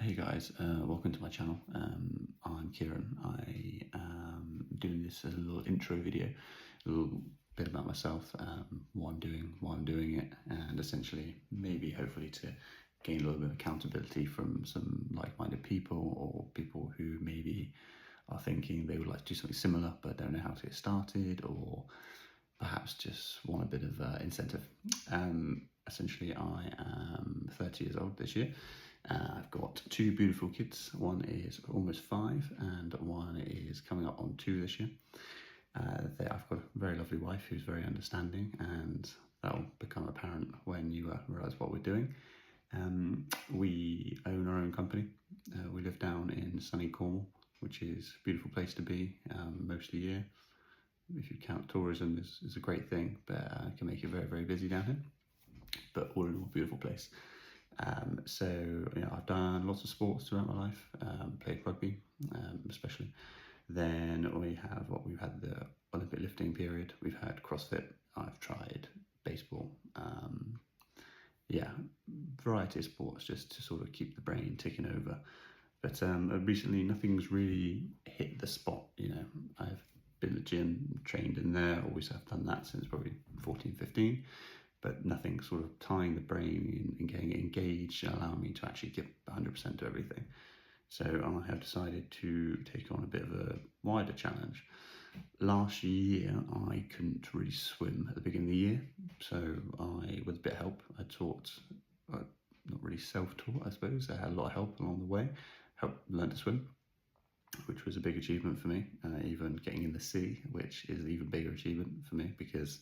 Hey guys, welcome to my channel. I'm Kieran. I am doing this as a little intro video, a little bit about myself, what I'm doing, why I'm doing it, and essentially maybe hopefully to gain a little bit of accountability from some like-minded people or people who maybe are thinking they would like to do something similar but don't know how to get started, or perhaps just want a bit of incentive. Essentially, I am 30 years old this year. I've got two beautiful kids. One is almost 5 and one is coming up on 2 this year. I've got a very lovely wife who's very understanding, and that will become apparent when you realise what we're doing. We own our own company. We live down in sunny Cornwall, which is a beautiful place to be most of the year. If you count tourism, is a great thing, but it can make it very, very busy down here. But all in all, beautiful place. So I've done lots of sports throughout my life. Played rugby, especially. Then we've had the Olympic lifting period. We've had CrossFit. I've tried baseball. Variety of sports just to sort of keep the brain ticking over. But recently, nothing's really hit the spot. I've been at the gym, trained in there. Always have done that since probably 14, 15. But nothing sort of tying the brain and getting it engaged and allowing me to actually give 100% to everything. So I have decided to take on a bit of a wider challenge. Last year, I couldn't really swim at the beginning of the year. So with a bit of help, I taught, not really self-taught, I suppose. I had a lot of help along the way, helped learn to swim, which was a big achievement for me. Even getting in the sea, which is an even bigger achievement for me because,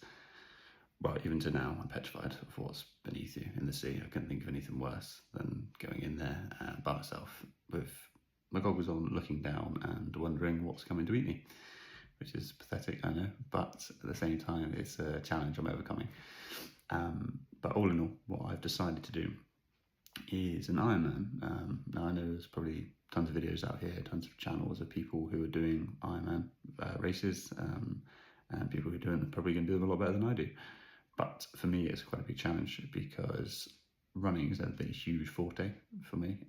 well, even to now, I'm petrified of what's beneath you in the sea. I couldn't think of anything worse than going in there by myself with my goggles on, looking down and wondering what's coming to eat me, which is pathetic, I know, but at the same time, it's a challenge I'm overcoming. But all in all, what I've decided to do is an IronMan. Now, I know there's probably tons of videos out here, tons of channels of people who are doing IronMan races, and people who are doing them probably going to do them a lot better than I do. But for me, it's quite a big challenge because running has never been a huge forte for me.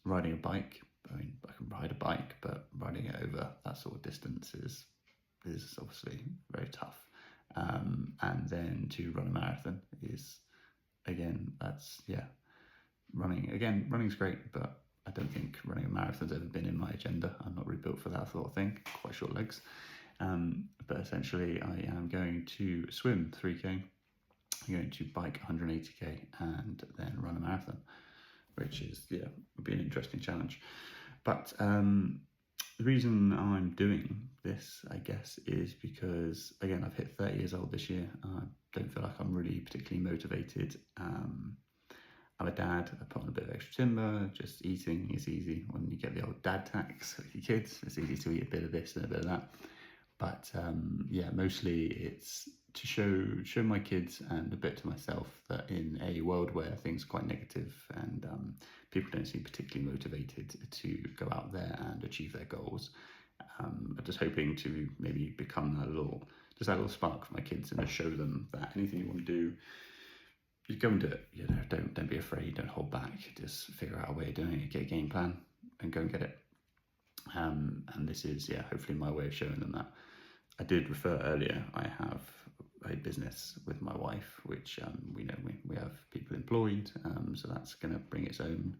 Riding a bike, I mean, I can ride a bike, but riding it over that sort of distance is obviously very tough. And then to run a marathon is, again, running's great, but I don't think running a marathon's ever been in my agenda. I'm not really built for that sort of thing, quite short legs. But essentially I am going to swim 3k, I'm going to bike 180k and then run a marathon, which is, would be an interesting challenge. But the reason I'm doing this, I guess, is because, again, I've hit 30 years old this year. I don't feel like I'm really particularly motivated. I'm a dad, I put on a bit of extra timber. Just eating is easy when you get the old dad tax with your kids. It's easy to eat a bit of this and a bit of that. But mostly it's to show my kids and a bit to myself that in a world where things are quite negative and people don't seem particularly motivated to go out there and achieve their goals, I'm just hoping to maybe become that little spark for my kids and just show them that anything you want to do, you go and do it. Don't be afraid, don't hold back, just figure out a way of doing it, get a game plan and go and get it. And this is, hopefully my way of showing them that. I did refer earlier, I have a business with my wife, which we have people employed, so that's going to bring its own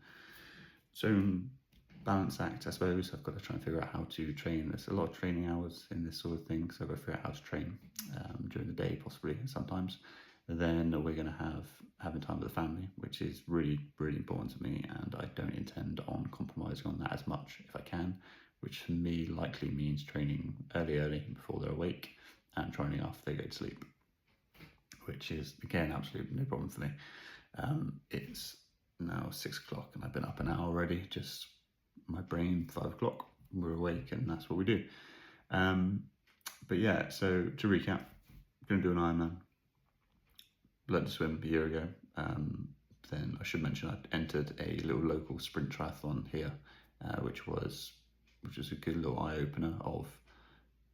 balance act, I suppose. I've got to try and figure out how to train. There's a lot of training hours in this sort of thing, so I've got to figure out how to train during the day, possibly sometimes. Then we're going to having time with the family, which is really, really important to me, and I don't intend on compromising on that as much if I can, which for me likely means training early before they're awake and training after they go to sleep, which is, again, absolutely no problem for me. It's now 6 o'clock and I've been up an hour already, just my brain, 5 o'clock, we're awake and that's what we do. But yeah, so to recap, I'm going to do an Ironman. Learned to swim a year ago. Then I should mention I entered a little local sprint triathlon here, which was a good little eye-opener of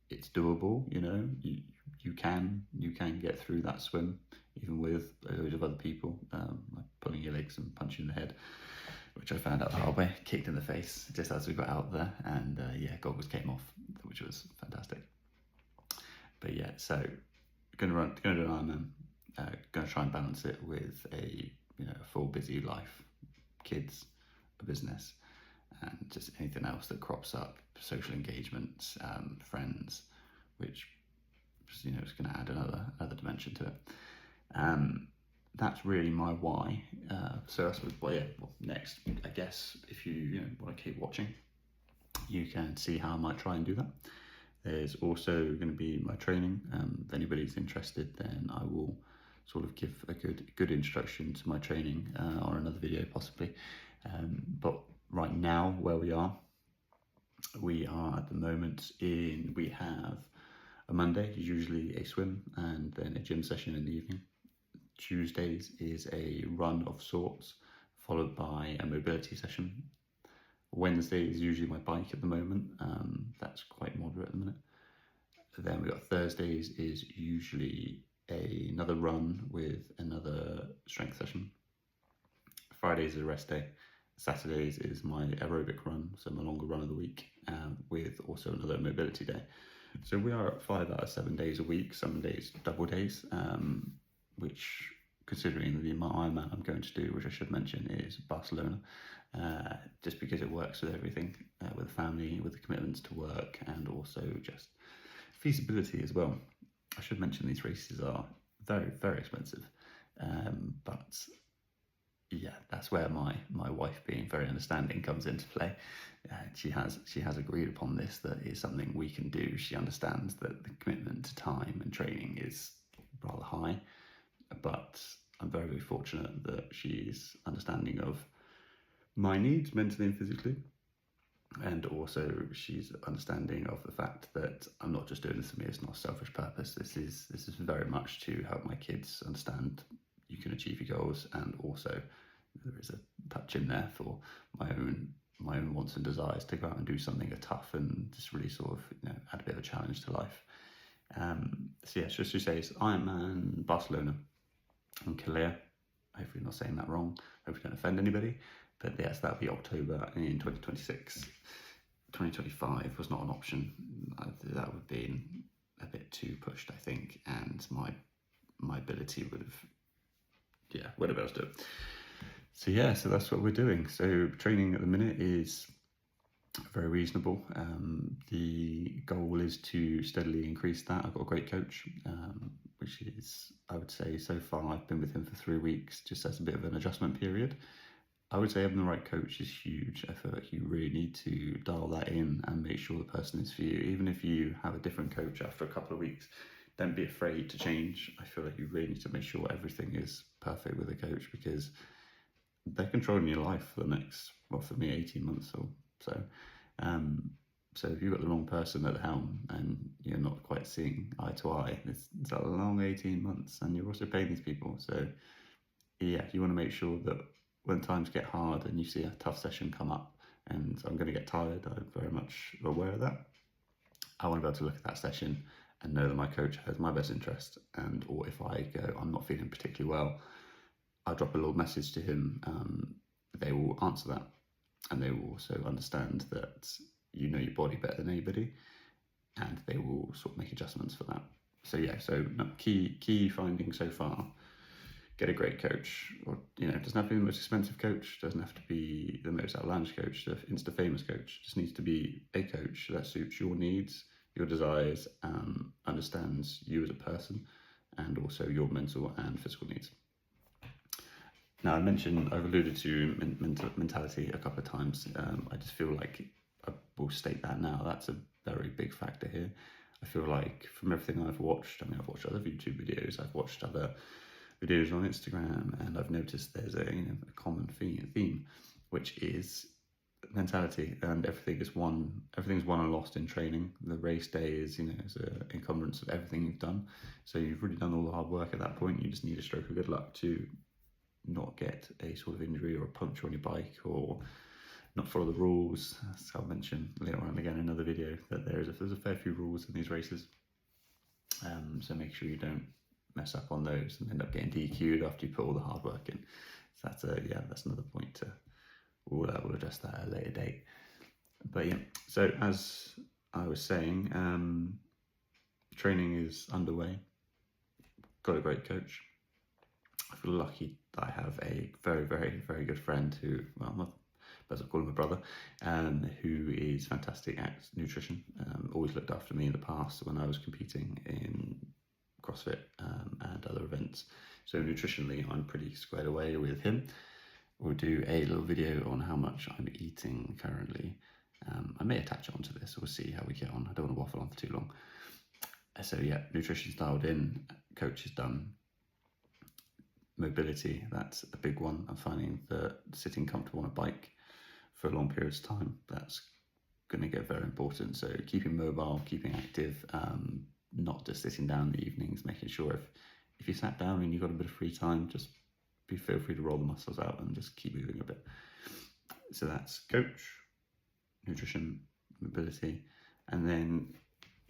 it's doable. You can get through that swim even with a load of other people like pulling your legs and punching in the head, which which I found out the hard way, kicked in the face just as we got out there, and yeah, goggles came off, which was fantastic. But yeah, so gonna do an Ironman. Gonna try and balance it with a full busy life, kids, a business, and just anything else that crops up, social engagements, friends, which is going to add another dimension to it. That's really my why. So I suppose, next, I guess, if you want to keep watching, you can see how I might try and do that. There's also going to be my training. If anybody's interested, then I will sort of give a good introduction to my training on another video possibly. But right now, where we are at the moment we have a Monday is usually a swim and then a gym session in the evening. Tuesdays is a run of sorts, followed by a mobility session. Wednesday is usually my bike at the moment. That's quite moderate at the minute. Then we've got Thursdays is usually another run with another strength session. Fridays is a rest day. Saturdays is my aerobic run, so my longer run of the week, with also another mobility day. So we are at 5 out of 7 days a week, some days double days, which, considering the Ironman I'm going to do, which I should mention is Barcelona, just because it works with everything, with the family, with the commitments to work, and also just feasibility as well. I should mention these races are very, very expensive, but yeah, that's where my wife, being very understanding, comes into play. She has agreed upon this, that is something we can do. She understands that the commitment to time and training is rather high, but I'm very, very fortunate that she's understanding of my needs mentally and physically, and also she's understanding of the fact that I'm not just doing this for me. It's not a selfish purpose. This is very much to help my kids understand you can achieve your goals, and also there is a touch in there for my own wants and desires to go out and do something tough and just really sort of add a bit of a challenge to life. So yeah, just to say, it's Ironman Barcelona and Calais. Hopefully not saying that wrong. Hopefully don't offend anybody. But yes, that'll be October in 2026. 2025 was not an option. That would have been a bit too pushed, I think, and my ability would have been able to do it. So yeah, so that's what we're doing. So training at the minute is very reasonable. The goal is to steadily increase that. I've got a great coach, which is, I would say, so far I've been with him for 3 weeks, just as a bit of an adjustment period. I would say having the right coach is huge. I feel like you really need to dial that in and make sure the person is for you. Even if you have a different coach after a couple of weeks, don't be afraid to change. I feel like you really need to make sure everything is perfect with a coach, because they're controlling your life for the next, for me, 18 months or so. So if you've got the wrong person at the helm and you're not quite seeing eye to eye, it's a long 18 months, and you're also paying these people. So yeah, you want to make sure that when times get hard and you see a tough session come up and I'm going to get tired, I'm very much aware of that. I want to be able to look at that session and know that my coach has my best interest, or if I go, I'm not feeling particularly well, I'll drop a little message to him. They will answer that, and they will also understand that you know your body better than anybody, and they will sort of make adjustments for that. So yeah, key finding so far: get a great coach, or it doesn't have to be the most expensive coach, doesn't have to be the most outlandish coach, the Insta famous coach. Just needs to be a coach that suits your needs, your desires, understands you as a person, and also your mental and physical needs. Now, I've alluded to mentality a couple of times. I just feel like I will state that now. That's a very big factor here. I feel like from everything I've watched, I've watched other YouTube videos, I've watched other videos on Instagram, and I've noticed there's a common theme, which is mentality, and everything's won and lost in training. The race day is is an encumbrance of everything you've done. So you've really done all the hard work at that point. You just need a stroke of good luck to not get a sort of injury or a puncture on your bike, or not follow the rules. As I'll mention later on again in another video, that there's a fair few rules in these races. So make sure you don't mess up on those and end up getting DQ'd after you put all the hard work in. So that's another point to we'll address that at a later date. But yeah, so as I was saying, training is underway. Got a great coach. I feel lucky that I have a very, very, very good friend who, well, I'll call him a brother, who is fantastic at nutrition. Always looked after me in the past when I was competing in CrossFit and other events. So nutritionally, I'm pretty squared away with him. We'll do a little video on how much I'm eating currently. I may attach it onto this. We'll see how we get on. I don't want to waffle on for too long. So yeah, nutrition's dialed in, coach is done. Mobility, that's a big one. I'm finding that sitting comfortable on a bike for long periods of time, that's going to get very important. So keeping mobile, keeping active, not just sitting down in the evenings, making sure if you sat down and you've got a bit of free time, just feel free to roll the muscles out and just keep moving a bit. So that's coach, nutrition, mobility, and then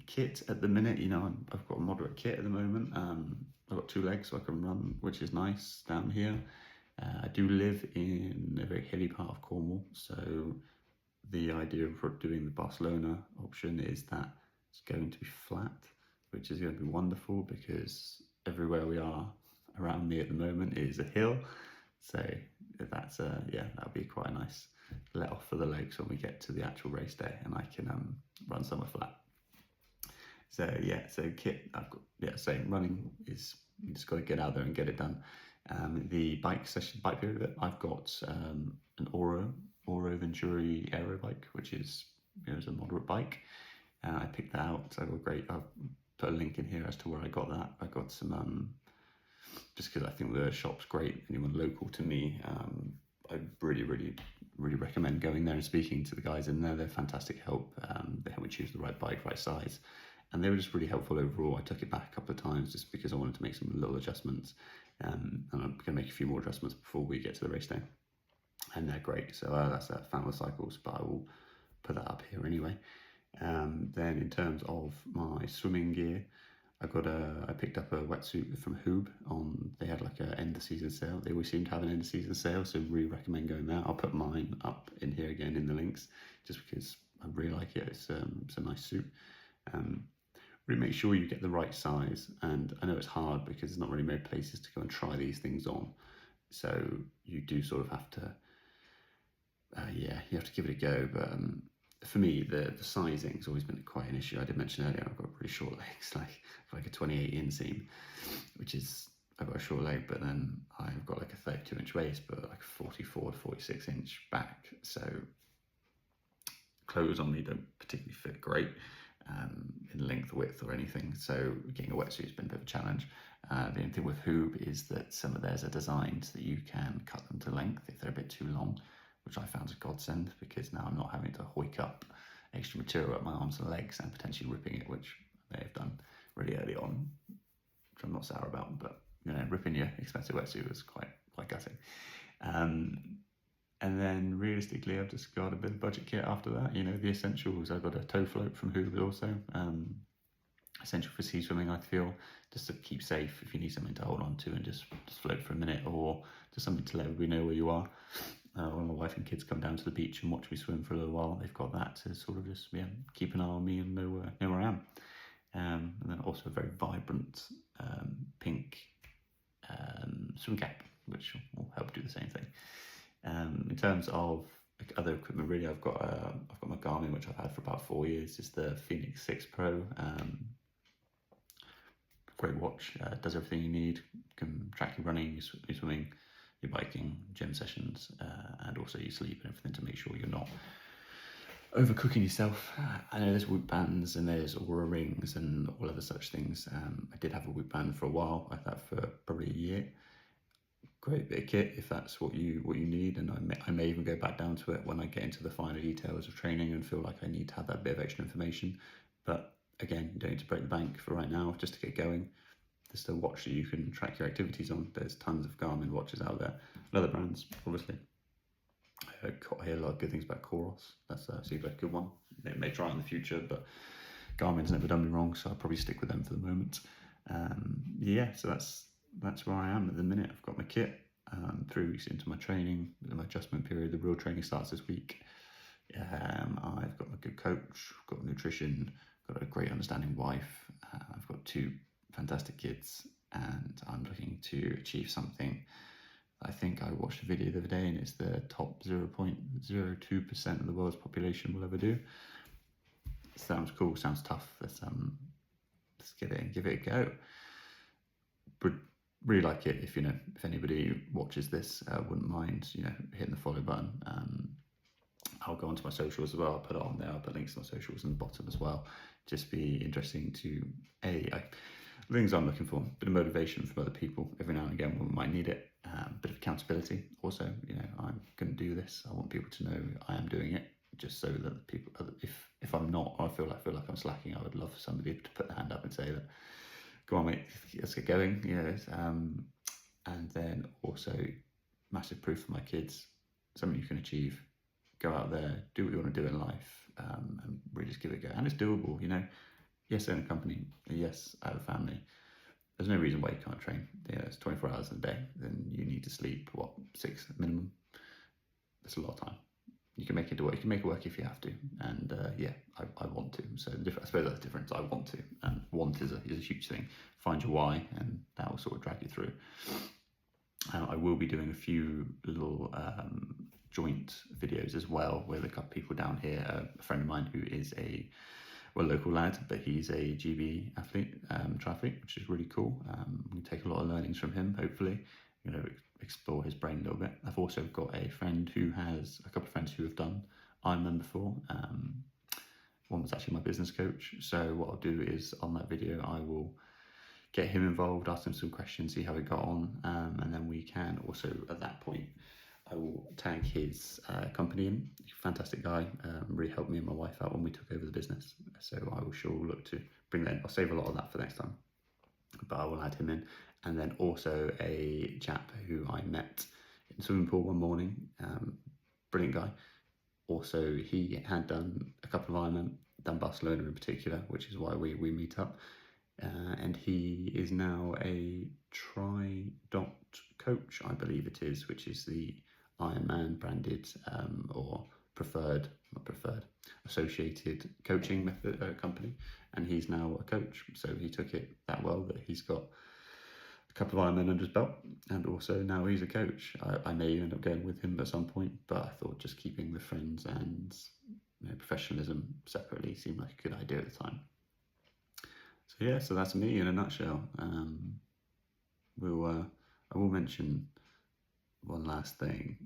kit at the minute. I've got a moderate kit at the moment. I've got 2 legs so I can run, which is nice down here. I do live in a very hilly part of Cornwall, so the idea of doing the Barcelona option is that it's going to be flat, which is going to be wonderful because everywhere we are around me at the moment is a hill. So that's that'll be quite a nice let off for the legs when we get to the actual race day, and I can run somewhere flat. So kit, I've got, same, running is, you just got to get out there and get it done. The bike period of it, I've got an Oro Venturi Aero bike, which is is a moderate bike. I picked that out. So I'll put a link in here as to where I got that. I got some, just because I think the shop's great. Anyone local to me, I really, really, really recommend going there and speaking to the guys in there. They're fantastic help. They help me choose the right bike, right size. And they were just really helpful overall. I took it back a couple of times just because I wanted to make some little adjustments. And I'm going to make a few more adjustments before we get to the race day. And they're great. So that's Family Cycles, but I will put that up here anyway. Then in terms of my swimming gear, I picked up a wetsuit from Hoob they had like a end of season sale. They always seem to have an end of season sale, so really recommend going there. I'll put mine up in here again in the links, just because I really like it. It's a nice suit. Really make sure you get the right size, and I know it's hard because there's not really many places to go and try these things on, so you do sort of have to you have to give it a go. But for me, the sizing has always been quite an issue. I did mention earlier I've got really short legs, like a 28 inseam, which is, I've got a short leg, but then I've got like a 32-inch waist, but like a 44 to 46-inch back, so clothes on me don't particularly fit great in length, width or anything, so getting a wetsuit has been a bit of a challenge. The only thing with Hoob is that some of theirs are designed so that you can cut them to length if they're a bit too long, which I found a godsend, because now I'm not having to hoik up extra material up my arms and legs and potentially ripping it, which I may have done really early on, which I'm not sour about, but ripping your expensive wetsuit was quite gutting. And then realistically, I've just got a bit of budget kit after that. The essentials. I've got a toe float from Hoover also. Essential for sea swimming, I feel, just to keep safe if you need something to hold on to and just float for a minute, or just something to let everybody know where you are. When my wife and kids come down to the beach and watch me swim for a little while, they've got that to sort of just keep an eye on me and know where I am. And then also a very vibrant pink swim cap, which will help do the same thing. In terms of other equipment, really, I've got my Garmin, which I've had for about 4 years. It's the Phoenix 6 Pro. Great watch. Does everything you need. You can track your running, your swimming, your biking, gym sessions, and also your sleep and everything to make sure you're not overcooking yourself. I know there's Whoop bands and there's Aura rings and all other such things. I did have a Whoop band for a while. I had that for probably a year. Great bit of kit if that's what you need, and I may even go back down to it when I get into the finer details of training and feel like I need to have that bit of extra information. But again, you don't need to break the bank for right now. Just to get going, there's a watch that you can track your activities on. There's tons of Garmin watches out there, and other brands, obviously. I hear a lot of good things about Coros. That's a good one. They may try it in the future, but Garmin's never done me wrong, so I'll probably stick with them for the moment. So that's where I am at the minute. I've got my kit. 3 weeks into my training, my adjustment period. The real training starts this week. I've got a good coach, got nutrition, got a great understanding wife. I've got 2 fantastic kids, and I'm looking to achieve something. I think I watched a video the other day, and it's the top 0.02% of the world's population will ever do. Sounds cool, sounds tough. Let's get it and give it a go. Would really like it if if anybody watches this, wouldn't mind hitting the follow button. I'll go onto my socials as well. I'll put it on there. I'll put links to my socials in the bottom as well. Just be interesting to things I'm looking for, a bit of motivation from other people every now and again when we might need it, a bit of accountability. Also, I'm going to do this. I want people to know I am doing it, just so that people, if I'm not, or I feel like I'm slacking, I would love for somebody to put their hand up and say that, go on mate, let's get going, and then also massive proof for my kids, something you can achieve. Go out there, do what you want to do in life, and really just give it a go. And it's doable, Yes, I own a company. Yes, I have a family. There's no reason why you can't train. It's 24 hours a day. Then you need to sleep, 6 minimum? That's a lot of time. You can make it work. You can make it work if you have to. And I want to. So I suppose that's the difference. I want to. And want is a huge thing. Find your why, and that will sort of drag you through. I will be doing a few little joint videos as well with a couple of people down here. A friend of mine who is a local lad, but he's a GB athlete, triathlete, which is really cool. We take a lot of learnings from him, hopefully, explore his brain a little bit. I've also got a couple of friends who have done IronMan before. One was actually my business coach. So what I'll do is on that video, I will get him involved, ask him some questions, see how he got on. And then we can also, at that point, I will tag his company in. Fantastic guy, really helped me and my wife out when we took over the business. So I will sure look to bring that in. I'll save a lot of that for next time, but I will add him in. And then also a chap who I met in the swimming pool one morning, brilliant guy. Also, he had done a couple of Ironman, done Barcelona in particular, which is why we meet up. And he is now a Tri-Dot coach, I believe it is, which is the IronMan branded or associated coaching method company, and he's now a coach. So he took it that well that he's got a couple of Ironman under his belt, and also now he's a coach. I may end up going with him at some point, but I thought just keeping the friends and professionalism separately seemed like a good idea at the time. So yeah, so that's me in a nutshell. I will mention one last thing: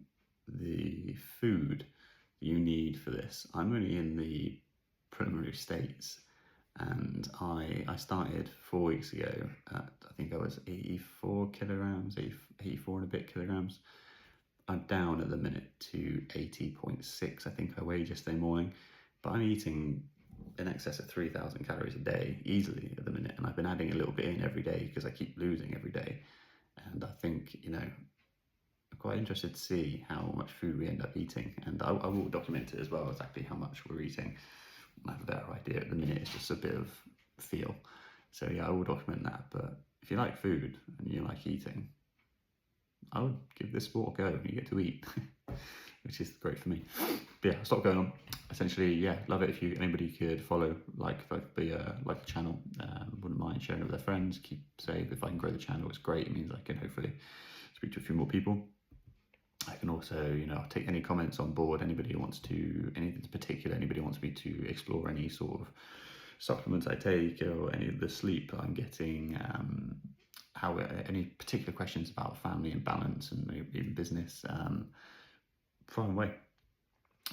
the food you need for this. I'm only in the preliminary states, and I started 4 weeks ago at, I think I was 84 kilograms, 84 and a bit kilograms. I'm down at the minute to 80.6, I think I weighed yesterday morning, but I'm eating in excess of 3,000 calories a day easily at the minute, and I've been adding a little bit in every day because I keep losing every day. And I think, I'm quite interested to see how much food we end up eating, and I will document it as well, exactly how much we're eating. I have a better idea. At the minute it's just a bit of feel, so yeah, I will document that. But if you like food and you like eating, I would give this sport a go. You get to eat which is great for me. But yeah, I'll stop going on. Essentially, yeah, love it if anybody could follow, like the channel. Wouldn't mind sharing it with their friends. Keep safe. If I can grow the channel, it's great. It means I can hopefully speak to a few more people. I can also, take any comments on board. Anybody who wants to, anything in particular, anybody wants me to explore any sort of supplements I take or any of the sleep I'm getting, any particular questions about family and balance and maybe even business, fire away.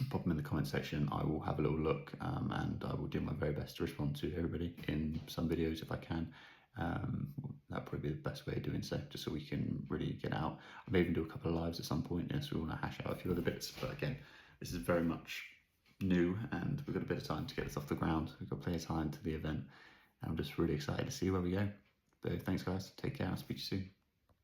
Pop them in the comment section. I will have a little look, and I will do my very best to respond to everybody in some videos if I can. That'll probably be the best way of doing so, just so we can really get out. I may even do a couple of lives at some point, so we want to hash out a few other bits. But again, this is very much new, and we've got a bit of time to get this off the ground. We've got plenty of time to the event, and I'm just really excited to see where we go. So thanks guys, take care, I'll speak to you soon.